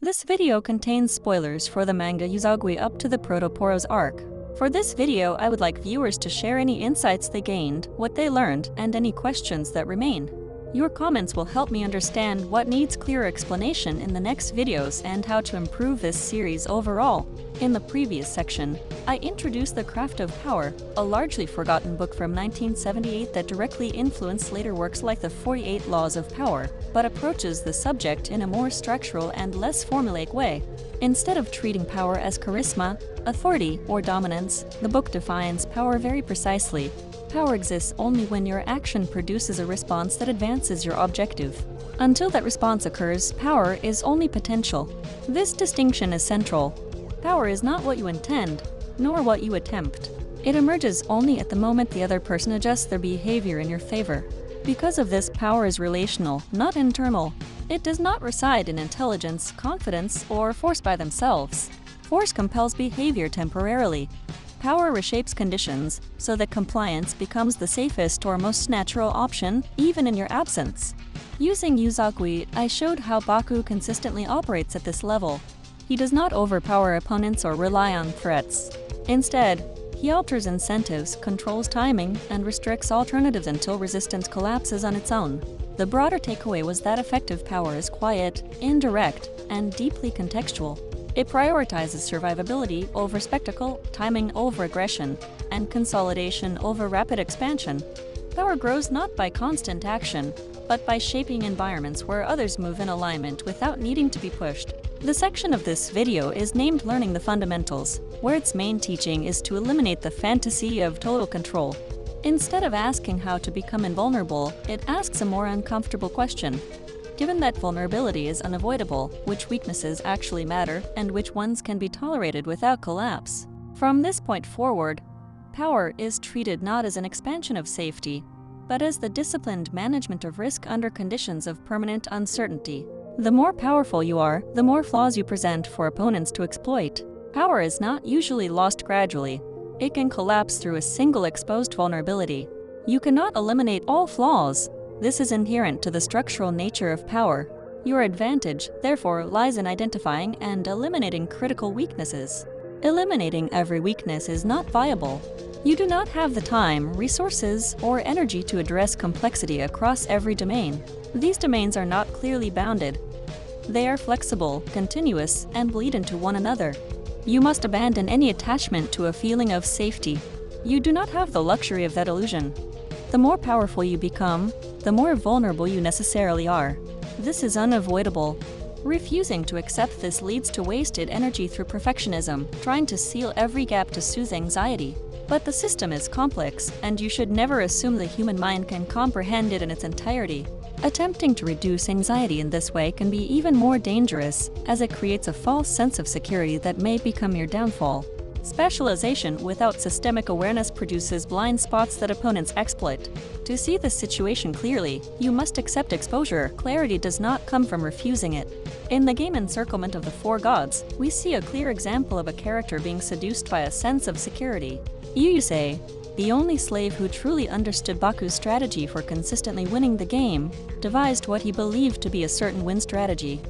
This video contains spoilers for the manga Usogui up to the Protoporos arc. For this video, I would like viewers to share any insights they gained, what they learned, and any questions that remain. Your comments will help me understand what needs clearer explanation in the next videos and how to improve this series overall. In the previous section, I introduced The Craft of Power, a largely forgotten book from 1978 that directly influenced later works like The 48 Laws of Power, but approaches the subject in a more structural and less formulaic way. Instead of treating power as charisma, authority, or dominance, the book defines power very precisely. Power exists only when your action produces a response that advances your objective. Until that response occurs, power is only potential. This distinction is central. Power is not what you intend, nor what you attempt. It emerges only at the moment the other person adjusts their behavior in your favor. Because of this, power is relational, not internal. It does not reside in intelligence, confidence, or force by themselves. Force compels behavior temporarily. Power reshapes conditions so that compliance becomes the safest or most natural option, even in your absence. Using Usogui, I showed how Baku consistently operates at this level. He does not overpower opponents or rely on threats. Instead, he alters incentives, controls timing, and restricts alternatives until resistance collapses on its own. The broader takeaway was that effective power is quiet, indirect, and deeply contextual. It prioritizes survivability over spectacle, timing over aggression, and consolidation over rapid expansion. Power grows not by constant action, but by shaping environments where others move in alignment without needing to be pushed. The section of this video is named Learning the Fundamentals, where its main teaching is to eliminate the fantasy of total control. Instead of asking how to become invulnerable, it asks a more uncomfortable question. Given that vulnerability is unavoidable, which weaknesses actually matter and which ones can be tolerated without collapse? From this point forward, power is treated not as an expansion of safety, but as the disciplined management of risk under conditions of permanent uncertainty. The more powerful you are, the more flaws you present for opponents to exploit. Power is not usually lost gradually. It can collapse through a single exposed vulnerability. You cannot eliminate all flaws. This is inherent to the structural nature of power. Your advantage, therefore, lies in identifying and eliminating critical weaknesses. Eliminating every weakness is not viable. You do not have the time, resources, or energy to address complexity across every domain. These domains are not clearly bounded. They are flexible, continuous, and bleed into one another. You must abandon any attachment to a feeling of safety. You do not have the luxury of that illusion. The more powerful you become, the more vulnerable you necessarily are. This is unavoidable. Refusing to accept this leads to wasted energy through perfectionism, trying to seal every gap to soothe anxiety. But the system is complex, and you should never assume the human mind can comprehend it in its entirety. Attempting to reduce anxiety in this way can be even more dangerous, as it creates a false sense of security that may become your downfall. Specialization without systemic awareness produces blind spots that opponents exploit. To see the situation clearly, you must accept exposure. Clarity does not come from refusing it. In the game Encirclement of the Four Gods, we see a clear example of a character being seduced by a sense of security. Ryuusei, the only slave who truly understood Baku's strategy for consistently winning the game, devised what he believed to be a certain win strategy.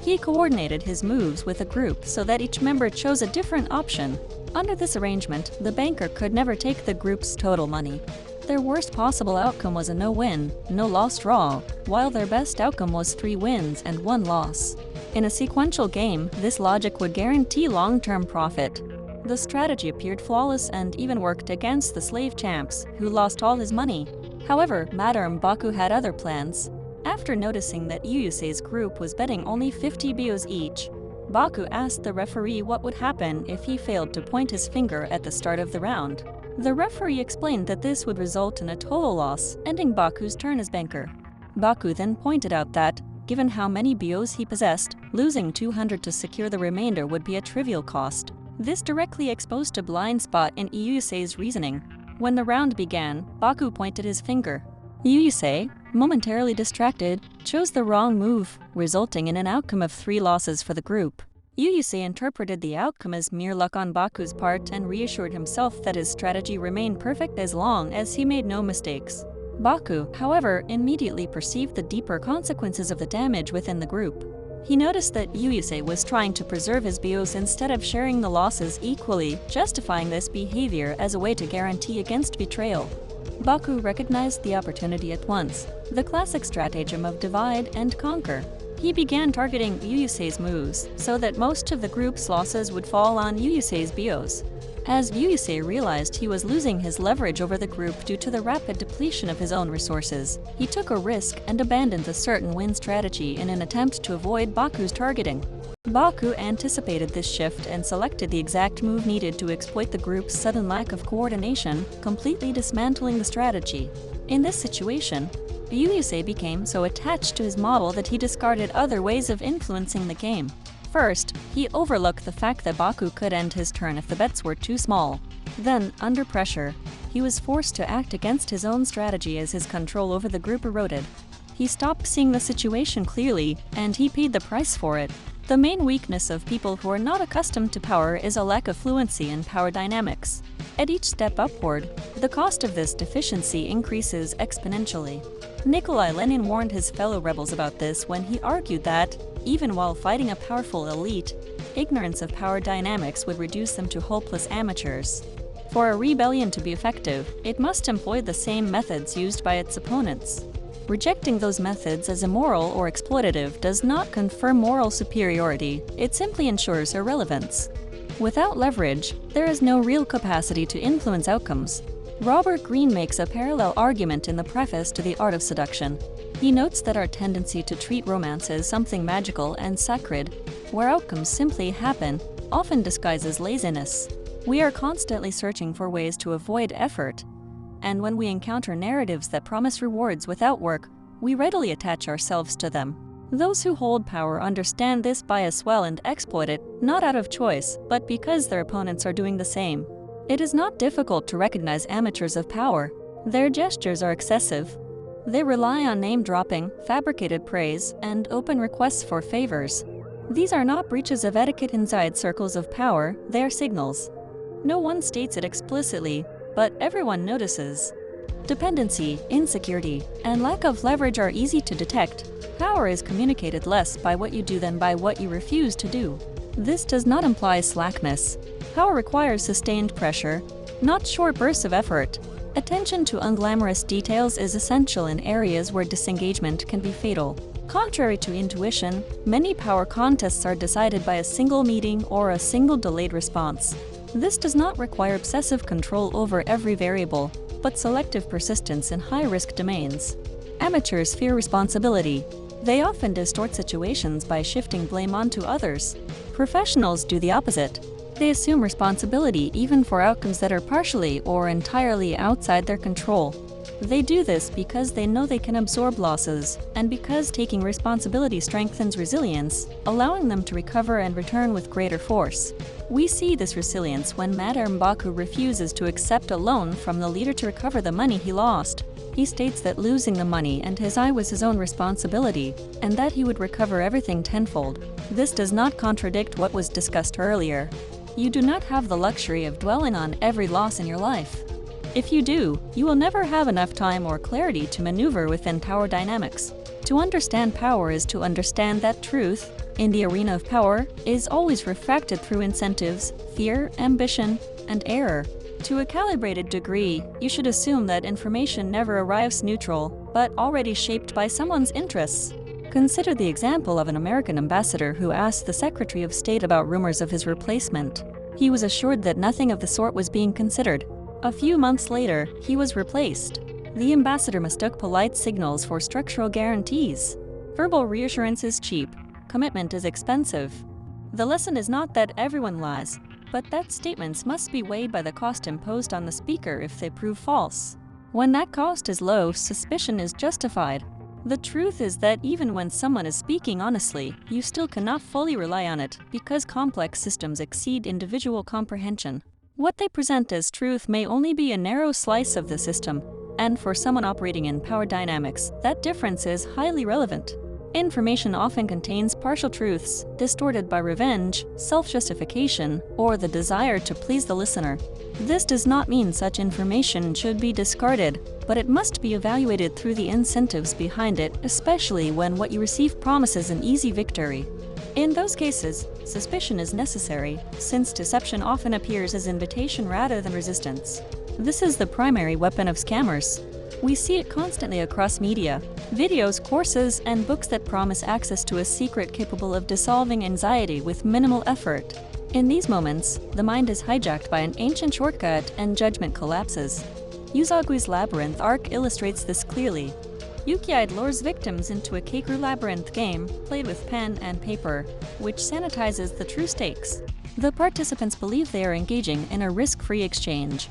He coordinated his moves with a group so that each member chose a different option. Under this arrangement, the banker could never take the group's total money. Their worst possible outcome was a no-win, no-loss draw, while their best outcome was 3 wins and 1 loss. In a sequential game, this logic would guarantee long-term profit. The strategy appeared flawless and even worked against the slave champs, who lost all his money. However, Madarame Baku had other plans. After noticing that Ryuusei's group was betting only 50 bios each, Baku asked the referee what would happen if he failed to point his finger at the start of the round. The referee explained that this would result in a total loss, ending Baku's turn as banker. Baku then pointed out that, given how many bios he possessed, losing 200 to secure the remainder would be a trivial cost. This directly exposed a blind spot in Ryuusei's reasoning. When the round began, Baku pointed his finger. Ryuusei, momentarily distracted, chose the wrong move, resulting in an outcome of 3 losses for the group. Ryuusei interpreted the outcome as mere luck on Baku's part and reassured himself that his strategy remained perfect as long as he made no mistakes. Baku, however, immediately perceived the deeper consequences of the damage within the group. He noticed that Ryuusei was trying to preserve his bios instead of sharing the losses equally, justifying this behavior as a way to guarantee against betrayal. Baku recognized the opportunity at once, the classic stratagem of divide and conquer. He began targeting Ryuusei's moves so that most of the group's losses would fall on Ryuusei's bios. As Ryuusei realized he was losing his leverage over the group due to the rapid depletion of his own resources, he took a risk and abandoned the certain win strategy in an attempt to avoid Baku's targeting. Baku anticipated this shift and selected the exact move needed to exploit the group's sudden lack of coordination, completely dismantling the strategy. In this situation, Ryuusei became so attached to his model that he discarded other ways of influencing the game. First, he overlooked the fact that Baku could end his turn if the bets were too small. Then, under pressure, he was forced to act against his own strategy as his control over the group eroded. He stopped seeing the situation clearly, and he paid the price for it. The main weakness of people who are not accustomed to power is a lack of fluency in power dynamics. At each step upward, the cost of this deficiency increases exponentially. Nikolai Lenin warned his fellow rebels about this when he argued that, even while fighting a powerful elite, ignorance of power dynamics would reduce them to hopeless amateurs. For a rebellion to be effective, it must employ the same methods used by its opponents. Rejecting those methods as immoral or exploitative does not confer moral superiority, it simply ensures irrelevance. Without leverage, there is no real capacity to influence outcomes. Robert Greene makes a parallel argument in the preface to The Art of Seduction. He notes that our tendency to treat romance as something magical and sacred, where outcomes simply happen, often disguises laziness. We are constantly searching for ways to avoid effort, and when we encounter narratives that promise rewards without work, we readily attach ourselves to them. Those who hold power understand this bias well and exploit it, not out of choice, but because their opponents are doing the same. It is not difficult to recognize amateurs of power. Their gestures are excessive. They rely on name-dropping, fabricated praise, and open requests for favors. These are not breaches of etiquette inside circles of power, they are signals. No one states it explicitly, but everyone notices. Dependency, insecurity, and lack of leverage are easy to detect. Power is communicated less by what you do than by what you refuse to do. This does not imply slackness. Power requires sustained pressure, not short bursts of effort. Attention to unglamorous details is essential in areas where disengagement can be fatal. Contrary to intuition, many power contests are decided by a single meeting or a single delayed response. This does not require obsessive control over every variable, but selective persistence in high-risk domains. Amateurs fear responsibility. They often distort situations by shifting blame onto others. Professionals do the opposite. They assume responsibility even for outcomes that are partially or entirely outside their control. They do this because they know they can absorb losses, and because taking responsibility strengthens resilience, allowing them to recover and return with greater force. We see this resilience when Madarame Baku refuses to accept a loan from the leader to recover the money he lost. He states that losing the money and his eye was his own responsibility, and that he would recover everything tenfold. This does not contradict what was discussed earlier. You do not have the luxury of dwelling on every loss in your life. If you do, you will never have enough time or clarity to maneuver within power dynamics. To understand power is to understand that truth, in the arena of power, is always refracted through incentives, fear, ambition, and error. To a calibrated degree, you should assume that information never arrives neutral, but already shaped by someone's interests. Consider the example of an American ambassador who asked the Secretary of State about rumors of his replacement. He was assured that nothing of the sort was being considered. A few months later, he was replaced. The ambassador mistook polite signals for structural guarantees. Verbal reassurance is cheap. Commitment is expensive. The lesson is not that everyone lies, but that statements must be weighed by the cost imposed on the speaker if they prove false. When that cost is low, suspicion is justified. The truth is that even when someone is speaking honestly, you still cannot fully rely on it because complex systems exceed individual comprehension. What they present as truth may only be a narrow slice of the system, and for someone operating in power dynamics, that difference is highly relevant. Information often contains partial truths, distorted by revenge, self-justification, or the desire to please the listener. This does not mean such information should be discarded, but it must be evaluated through the incentives behind it, especially when what you receive promises an easy victory. In those cases, suspicion is necessary, since deception often appears as invitation rather than resistance. This is the primary weapon of scammers. We see it constantly across media, videos, courses, and books that promise access to a secret capable of dissolving anxiety with minimal effort. In these moments, the mind is hijacked by an ancient shortcut and judgment collapses. Usogui's Labyrinth arc illustrates this clearly. Yukiide lures victims into a Keikru labyrinth game played with pen and paper, which sanitizes the true stakes. The participants believe they are engaging in a risk-free exchange.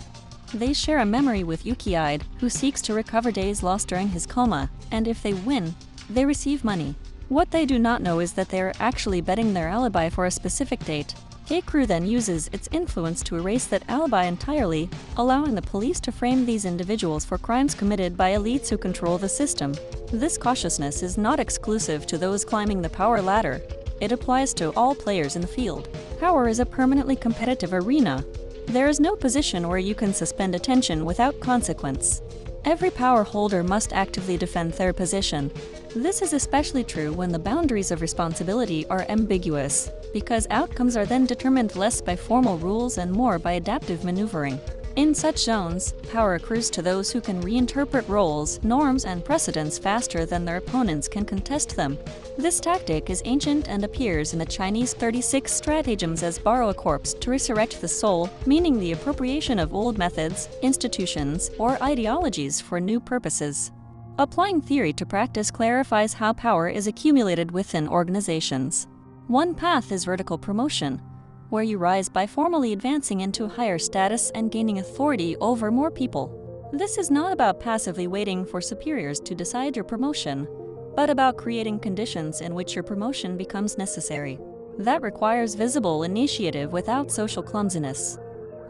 They share a memory with Yukiide, who seeks to recover days lost during his coma, and if they win, they receive money. What they do not know is that they are actually betting their alibi for a specific date. Keikru then uses its influence to erase that alibi entirely, allowing the police to frame these individuals for crimes committed by elites who control the system. This cautiousness is not exclusive to those climbing the power ladder. It applies to all players in the field. Power is a permanently competitive arena. There is no position where you can suspend attention without consequence. Every power holder must actively defend their position. This is especially true when the boundaries of responsibility are ambiguous, because outcomes are then determined less by formal rules and more by adaptive maneuvering. In such zones, power accrues to those who can reinterpret roles, norms, and precedents faster than their opponents can contest them. This tactic is ancient and appears in the Chinese 36 stratagems as borrow a corpse to resurrect the soul, meaning the appropriation of old methods, institutions, or ideologies for new purposes. Applying theory to practice clarifies how power is accumulated within organizations. One path is vertical promotion, where you rise by formally advancing into higher status and gaining authority over more people. This is not about passively waiting for superiors to decide your promotion, but about creating conditions in which your promotion becomes necessary. That requires visible initiative without social clumsiness.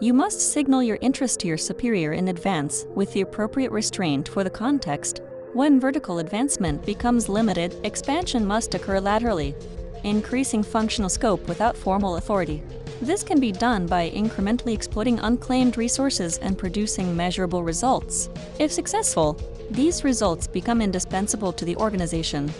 You must signal your interest to your superior in advance with the appropriate restraint for the context. When vertical advancement becomes limited, expansion must occur laterally, increasing functional scope without formal authority. This can be done by incrementally exploiting unclaimed resources and producing measurable results. If successful, these results become indispensable to the organization,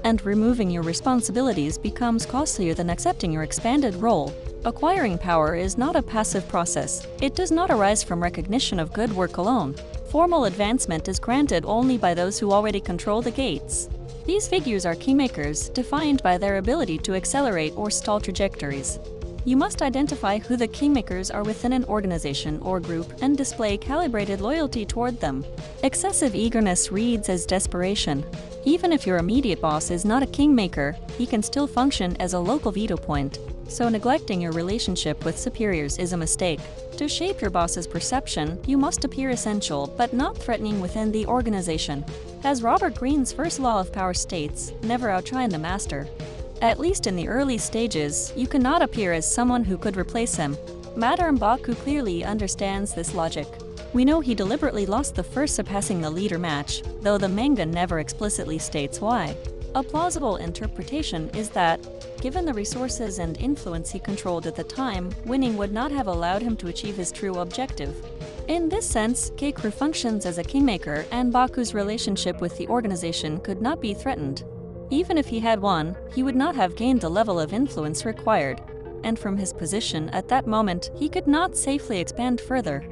and removing your responsibilities becomes costlier than accepting your expanded role. Acquiring power is not a passive process. It does not arise from recognition of good work alone. Formal advancement is granted only by those who already control the gates. These figures are Kingmakers, defined by their ability to accelerate or stall trajectories. You must identify who the Kingmakers are within an organization or group and display calibrated loyalty toward them. Excessive eagerness reads as desperation. Even if your immediate boss is not a Kingmaker, he can still function as a local veto point. So neglecting your relationship with superiors is a mistake. To shape your boss's perception, you must appear essential but not threatening within the organization. As Robert Greene's first law of power states, never outshine the master. At least in the early stages, you cannot appear as someone who could replace him. Madarame Baku clearly understands this logic. We know he deliberately lost the first surpassing the leader match, though the manga never explicitly states why. A plausible interpretation is that, given the resources and influence he controlled at the time, winning would not have allowed him to achieve his true objective. In this sense, Keikru functions as a kingmaker, and Baku's relationship with the organization could not be threatened. Even if he had won, he would not have gained the level of influence required, and from his position at that moment, he could not safely expand further.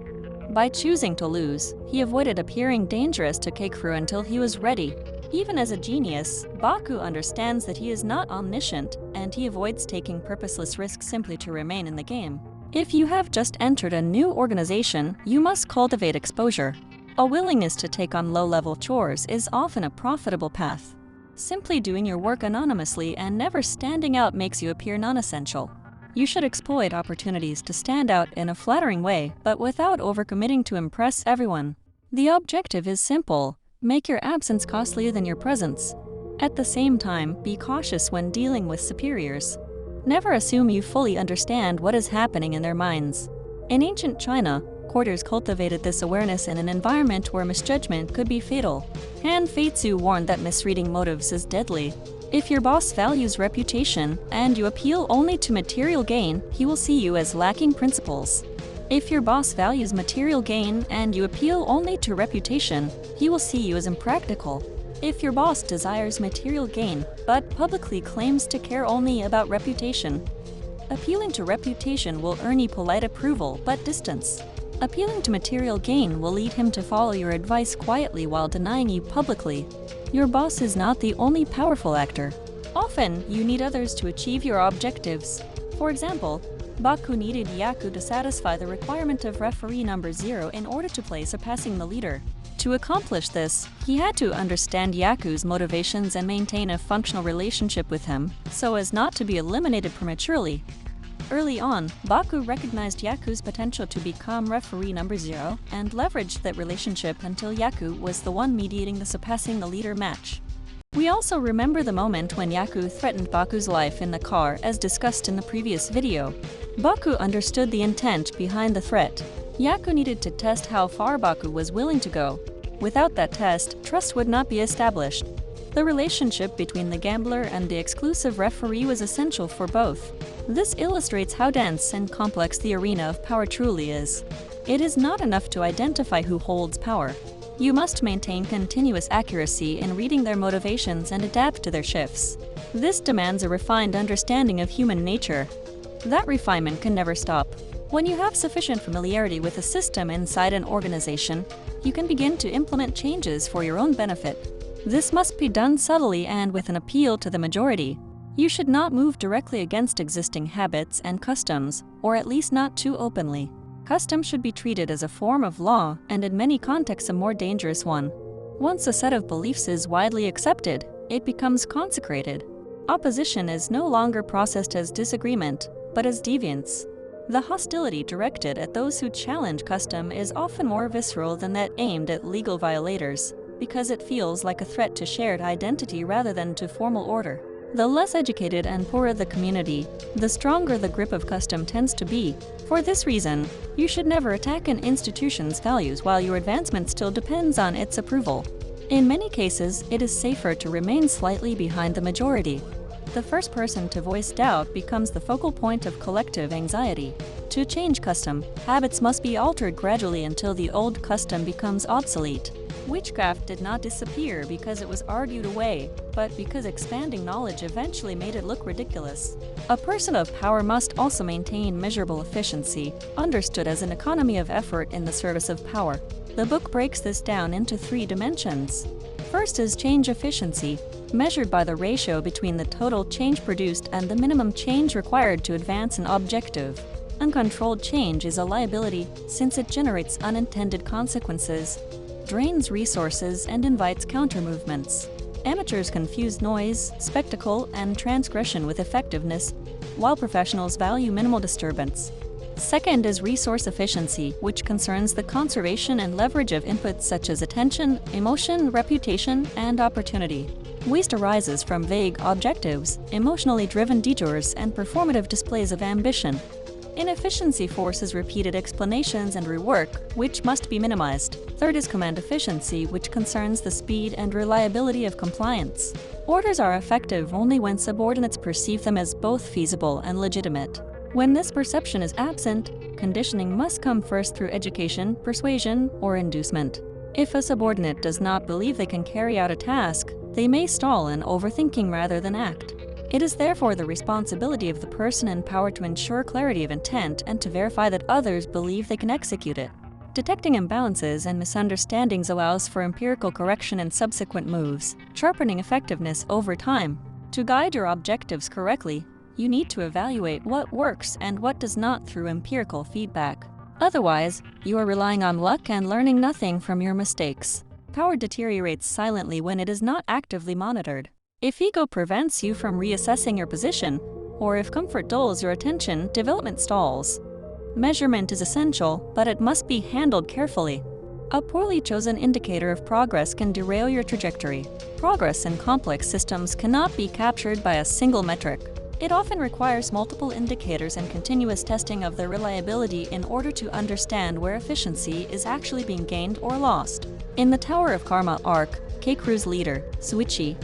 By choosing to lose, he avoided appearing dangerous to Keikru until he was ready. Even as a genius, Baku understands that he is not omniscient, and he avoids taking purposeless risks simply to remain in the game. If you have just entered a new organization, you must cultivate exposure. A willingness to take on low-level chores is often a profitable path. Simply doing your work anonymously and never standing out makes you appear non-essential. You should exploit opportunities to stand out in a flattering way, but without overcommitting to impress everyone. The objective is simple: make your absence costlier than your presence. At the same time, be cautious when dealing with superiors. Never assume you fully understand what is happening in their minds. In ancient China, headquarters cultivated this awareness in an environment where misjudgment could be fatal. Han Feitsu warned that misreading motives is deadly. If your boss values reputation and you appeal only to material gain, he will see you as lacking principles. If your boss values material gain and you appeal only to reputation, he will see you as impractical. If your boss desires material gain but publicly claims to care only about reputation, appealing to reputation will earn you polite approval but distance. Appealing to material gain will lead him to follow your advice quietly while denying you publicly. Your boss is not the only powerful actor. Often, you need others to achieve your objectives. For example, Baku needed Yakou to satisfy the requirement of referee number 0 in order to play surpassing the leader. To accomplish this, he had to understand Yakou's motivations and maintain a functional relationship with him, so as not to be eliminated prematurely. Early on, Baku recognized Yakou's potential to become referee number 0 and leveraged that relationship until Yakou was the one mediating the surpassing the leader match. We also remember the moment when Yakou threatened Baku's life in the car as discussed in the previous video. Baku understood the intent behind the threat. Yakou needed to test how far Baku was willing to go. Without that test, trust would not be established. The relationship between the gambler and the exclusive referee was essential for both. This illustrates how dense and complex the arena of power truly is. It is not enough to identify who holds power. You must maintain continuous accuracy in reading their motivations and adapt to their shifts. This demands a refined understanding of human nature. That refinement can never stop. When you have sufficient familiarity with a system inside an organization, you can begin to implement changes for your own benefit. This must be done subtly and with an appeal to the majority. You should not move directly against existing habits and customs, or at least not too openly. Custom should be treated as a form of law, and in many contexts a more dangerous one. Once a set of beliefs is widely accepted, it becomes consecrated. Opposition is no longer processed as disagreement, but as deviance. The hostility directed at those who challenge custom is often more visceral than that aimed at legal violators, because it feels like a threat to shared identity rather than to formal order. The less educated and poorer the community, the stronger the grip of custom tends to be. For this reason, you should never attack an institution's values while your advancement still depends on its approval. In many cases, it is safer to remain slightly behind the majority. The first person to voice doubt becomes the focal point of collective anxiety. To change custom, habits must be altered gradually until the old custom becomes obsolete. Witchcraft did not disappear because it was argued away, but because expanding knowledge eventually made it look ridiculous. A person of power must also maintain measurable efficiency, understood as an economy of effort in the service of power. The book breaks this down into 3 dimensions. First is change efficiency, measured by the ratio between the total change produced and the minimum change required to advance an objective. Uncontrolled change is a liability since it generates unintended consequences, drains resources, and invites counter-movements. Amateurs confuse noise, spectacle, and transgression with effectiveness, while professionals value minimal disturbance. Second is resource efficiency, which concerns the conservation and leverage of inputs such as attention, emotion, reputation, and opportunity. Waste arises from vague objectives, emotionally driven detours, and performative displays of ambition. Inefficiency forces repeated explanations and rework, which must be minimized. Third is command efficiency, which concerns the speed and reliability of compliance. Orders are effective only when subordinates perceive them as both feasible and legitimate. When this perception is absent, conditioning must come first through education, persuasion, or inducement. If a subordinate does not believe they can carry out a task, they may stall in overthinking rather than act. It is therefore the responsibility of the person in power to ensure clarity of intent and to verify that others believe they can execute it. Detecting imbalances and misunderstandings allows for empirical correction in subsequent moves, sharpening effectiveness over time. To guide your objectives correctly, you need to evaluate what works and what does not through empirical feedback. Otherwise, you are relying on luck and learning nothing from your mistakes. Power deteriorates silently when it is not actively monitored. If ego prevents you from reassessing your position, or if comfort dulls your attention, development stalls. Measurement is essential, but it must be handled carefully. A poorly chosen indicator of progress can derail your trajectory. Progress in complex systems cannot be captured by a single metric. It often requires multiple indicators and continuous testing of their reliability in order to understand where efficiency is actually being gained or lost. In the Tower of Karma arc, Keiku's leader, Souichi,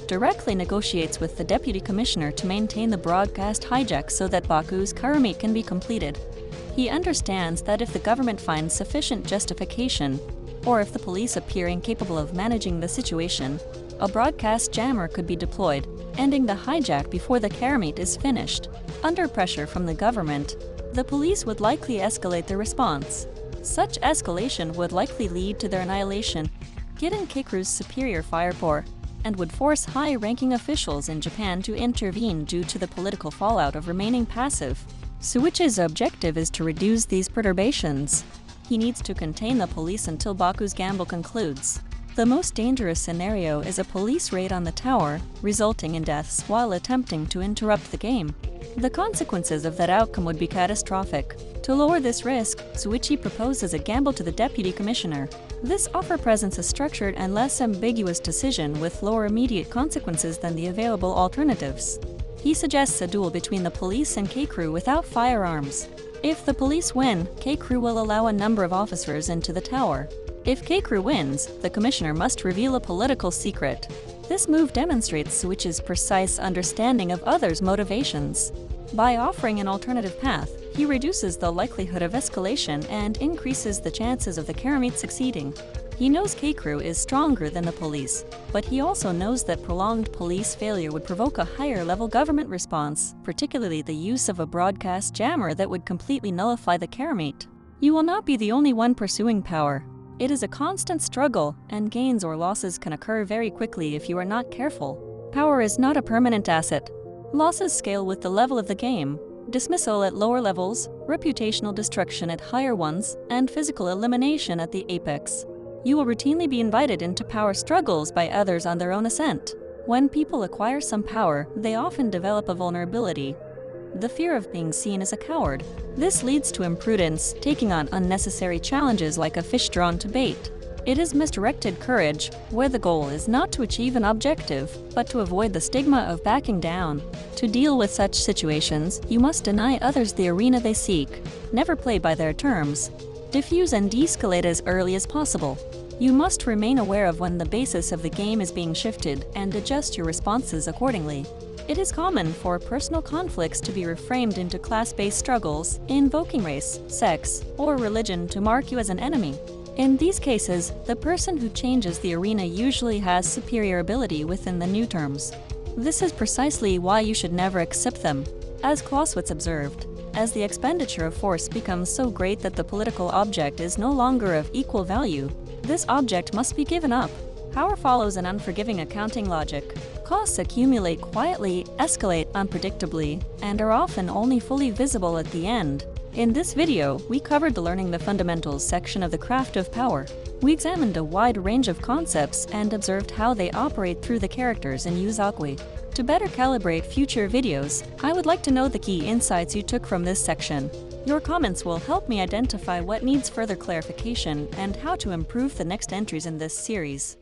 directly negotiates with the Deputy Commissioner to maintain the broadcast hijack so that Baku's Karamite can be completed. He understands that if the government finds sufficient justification, or if the police appear incapable of managing the situation, a broadcast jammer could be deployed, ending the hijack before the Karamite is finished. Under pressure from the government, the police would likely escalate their response. Such escalation would likely lead to their annihilation, given Keiku's superior firepower, and would force high-ranking officials in Japan to intervene due to the political fallout of remaining passive. Souichi's objective is to reduce these perturbations. He needs to contain the police until Baku's gamble concludes. The most dangerous scenario is a police raid on the tower, resulting in deaths while attempting to interrupt the game. The consequences of that outcome would be catastrophic. To lower this risk, Souichi proposes a gamble to the Deputy Commissioner. This offer presents a structured and less ambiguous decision with lower immediate consequences than the available alternatives. He suggests a duel between the police and Keiku without firearms. If the police win, Keiku will allow a number of officers into the tower. If Keiku wins, the commissioner must reveal a political secret. This move demonstrates Souichi's precise understanding of others' motivations. By offering an alternative path, he reduces the likelihood of escalation and increases the chances of the Karamite succeeding. He knows Keiku is stronger than the police, but he also knows that prolonged police failure would provoke a higher-level government response, particularly the use of a broadcast jammer that would completely nullify the Karamite. You will not be the only one pursuing power. It is a constant struggle, and gains or losses can occur very quickly if you are not careful. Power is not a permanent asset. Losses scale with the level of the game. Dismissal at lower levels, reputational destruction at higher ones, and physical elimination at the apex. You will routinely be invited into power struggles by others on their own ascent. When people acquire some power, they often develop a vulnerability. The fear of being seen as a coward. This leads to imprudence, taking on unnecessary challenges like a fish drawn to bait. It is misdirected courage, where the goal is not to achieve an objective, but to avoid the stigma of backing down. To deal with such situations, you must deny others the arena they seek. Never play by their terms. Diffuse and de-escalate as early as possible. You must remain aware of when the basis of the game is being shifted and adjust your responses accordingly. It is common for personal conflicts to be reframed into class-based struggles, invoking race, sex, or religion to mark you as an enemy. In these cases, the person who changes the arena usually has superior ability within the new terms. This is precisely why you should never accept them. As Clausewitz observed, as the expenditure of force becomes so great that the political object is no longer of equal value, this object must be given up. Power follows an unforgiving accounting logic. Costs accumulate quietly, escalate unpredictably, and are often only fully visible at the end. In this video, we covered the Learning the Fundamentals section of the Craft of Power. We examined a wide range of concepts and observed how they operate through the characters in Usogui. To better calibrate future videos, I would like to know the key insights you took from this section. Your comments will help me identify what needs further clarification and how to improve the next entries in this series.